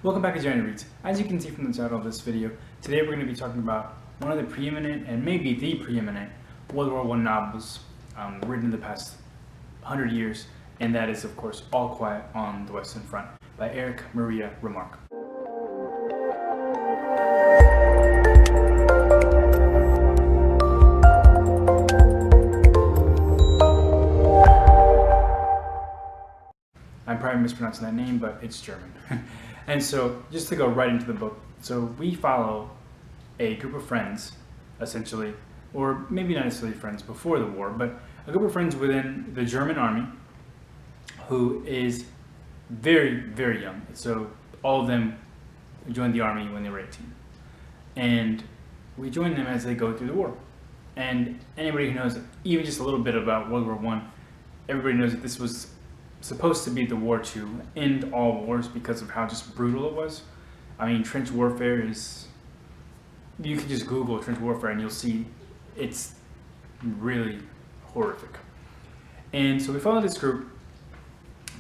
Welcome back to Johnny Reads. As you can see from the title of this video, today we're going to be talking about one of the preeminent and maybe the preeminent World War I novels written in the past 100 years, and that is, of course, All Quiet on the Western Front by Erich Maria Remarque. I'm probably mispronouncing that name, but it's German. And so, just to go right into the book, so we follow a group of friends, essentially, or maybe not necessarily friends before the war, but a group of friends within the German army who is very, very young. So all of them joined the army when they were 18. And we join them as they go through the war. And anybody who knows even just a little bit about World War I, everybody knows that this was supposed to be the war to end all wars because of how just brutal it was. I mean, trench warfare is, you can just Google trench warfare and you'll see it's really horrific. And so we follow this group,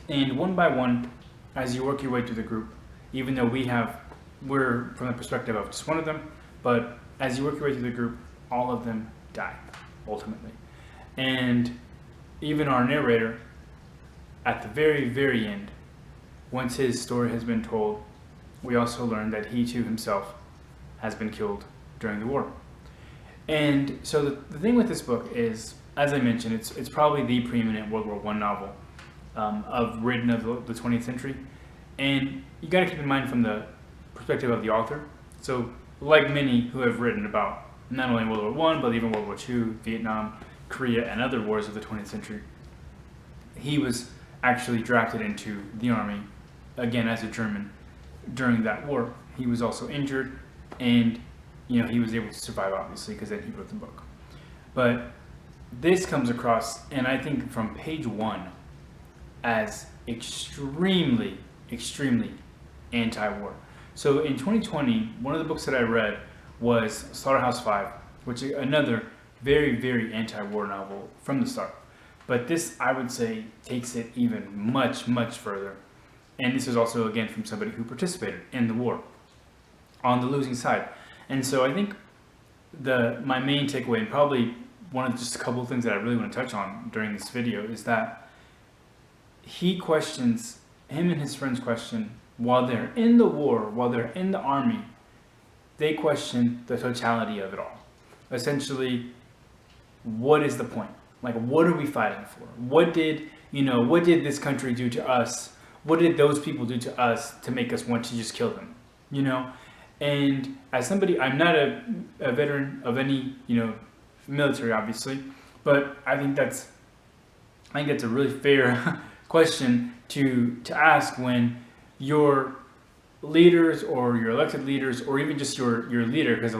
and one by one, as you work your way through the group, even though we're from the perspective of just one of them, but as you work your way through the group, all of them die, ultimately. And even our narrator, at the very, very end, once his story has been told, we also learn that he too himself has been killed during the war. And so the thing with this book is, as I mentioned, it's probably the preeminent World War I novel written of the 20th century. And you got to keep in mind from the perspective of the author. So like many who have written about not only World War I, but even World War II, Vietnam, Korea, and other wars of the 20th century, he was actually drafted into the army, again as a German, during that war. He was also injured, and he was able to survive, obviously, because then he wrote the book. But this comes across, and I think from page one, as extremely, extremely anti-war. So in 2020, one of the books that I read was Slaughterhouse-Five, which is another very, very anti-war novel from the start. But this, I would say, takes it even much, much further. And this is also, again, from somebody who participated in the war on the losing side. And so I think my main takeaway, and probably one of just a couple of things that I really want to touch on during this video, is that him and his friends question, while they're in the war, while they're in the army, they question the totality of it all. Essentially, what is the point? Like, what are we fighting for? What did this country do to us? What did those people do to us to make us want to just kill them? And as somebody, I'm not a veteran of any, military, obviously, but I think that's a really fair question to ask when your leaders or your elected leaders, or even just your leader, because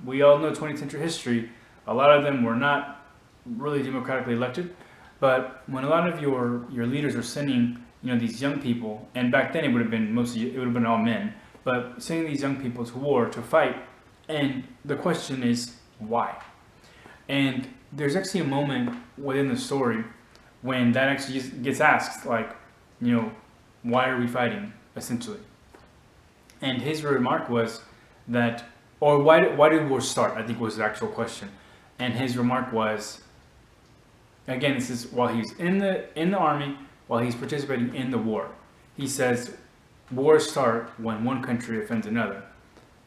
we all know 20th century history, a lot of them were not really democratically elected, but when a lot of your leaders are sending these young people, and back then it would have been all men, but sending these young people to war to fight, and the question is why? And there's actually a moment within the story when that actually gets asked, like, why are we fighting, essentially? And his remark was that, or why did war start, I think was the actual question. And his remark was, again, this is while he's in the army, while he's participating in the war. He says, wars start when one country offends another.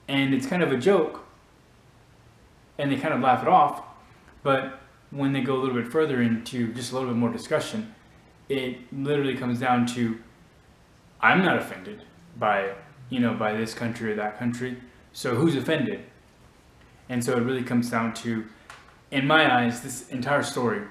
And it's kind of a joke, and they kind of laugh it off, but when they go a little bit further into just a little bit more discussion, it literally comes down to, I'm not offended by this country or that country, so who's offended? And so it really comes down to, in my eyes, this entire story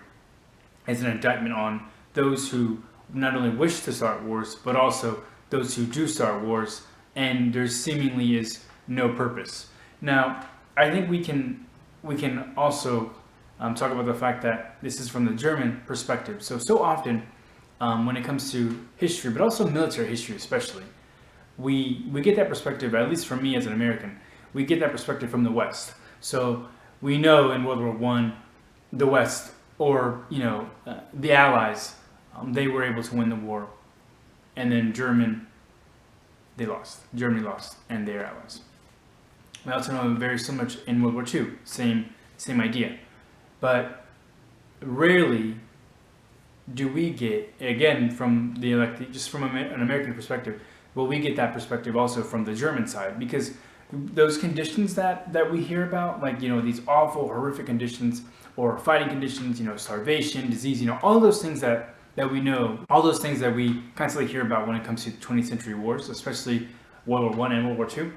is an indictment on those who not only wish to start wars, but also those who do start wars, and there seemingly is no purpose. Now, I think we can also talk about the fact that this is from the German perspective. So often, when it comes to history, but also military history especially, we get that perspective, at least for me as an American, we get that perspective from the West. So we know in World War I, the West, or the Allies, they were able to win the war, and then German they lost. Germany lost, and their allies. We also know very similar in World War II. Same idea. But rarely do we get, again, from just from an American perspective, will we get that perspective also from the German side? Because those conditions that we hear about, like, these awful, horrific conditions or fighting conditions, starvation, disease, all those things that we know, all those things that we constantly hear about when it comes to 20th century wars, especially World War I and World War II.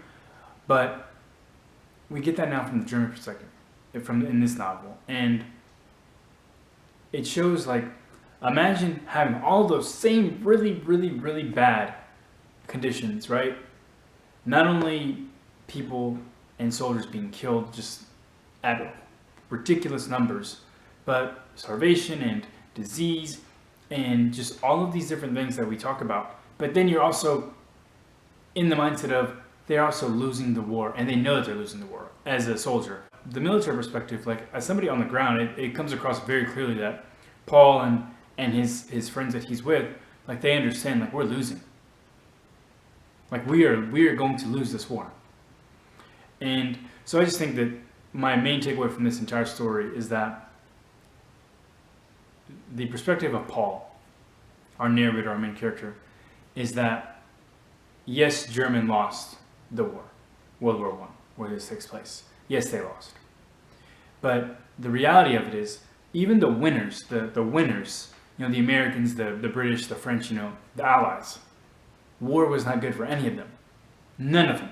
But we get that now from the German perspective, in this novel. And it shows, like, imagine having all those same really, really, really bad conditions, right? Not only people and soldiers being killed just at ridiculous numbers, but starvation and disease and just all of these different things that we talk about. But then you're also in the mindset of they're also losing the war, and they know that they're losing the war as a soldier. The military perspective, like, as somebody on the ground, it comes across very clearly that Paul and his friends that he's with, like, they understand, like, we're losing. Like, we are going to lose this war. And so I just think that my main takeaway from this entire story is that the perspective of Paul, our narrator, our main character, is that, yes, Germany lost the war, World War I, where this takes place. Yes, they lost. But the reality of it is, even the winners, the winners, the Americans, the British, the French, the Allies, war was not good for any of them. None of them.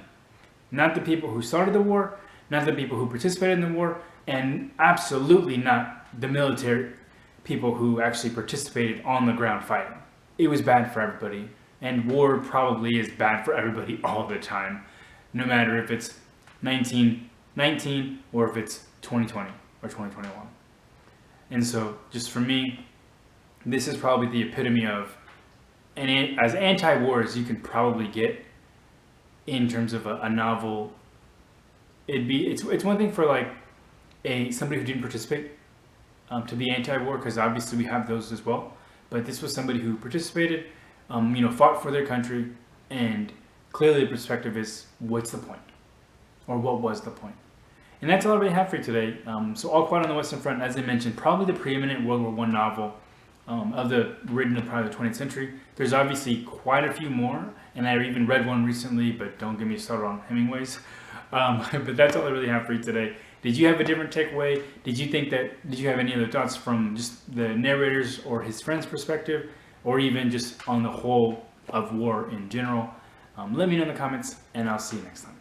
Not the people who started the war, not the people who participated in the war, and absolutely not the military people who actually participated on the ground fighting. It was bad for everybody, and war probably is bad for everybody all the time, no matter if it's 1919 or if it's 2020 or 2021. And so, just for me, this is probably the epitome of, and as anti-war as you can probably get in terms of a novel. It's one thing for, like, somebody who didn't participate to be anti-war, because obviously we have those as well. But this was somebody who participated, fought for their country, and clearly the perspective is, what's the point? Or what was the point? And that's all I really have for you today. So All Quiet on the Western Front, as I mentioned, probably the preeminent World War I novel written in probably the 20th century. There's obviously quite a few more, and I even read one recently, but don't get me started on Hemingway's. But that's all I really have for you today. Did you have a different takeaway? Did you have any other thoughts from just the narrator's or his friend's perspective, or even just on the whole of war in general? Let me know in the comments, and I'll see you next time.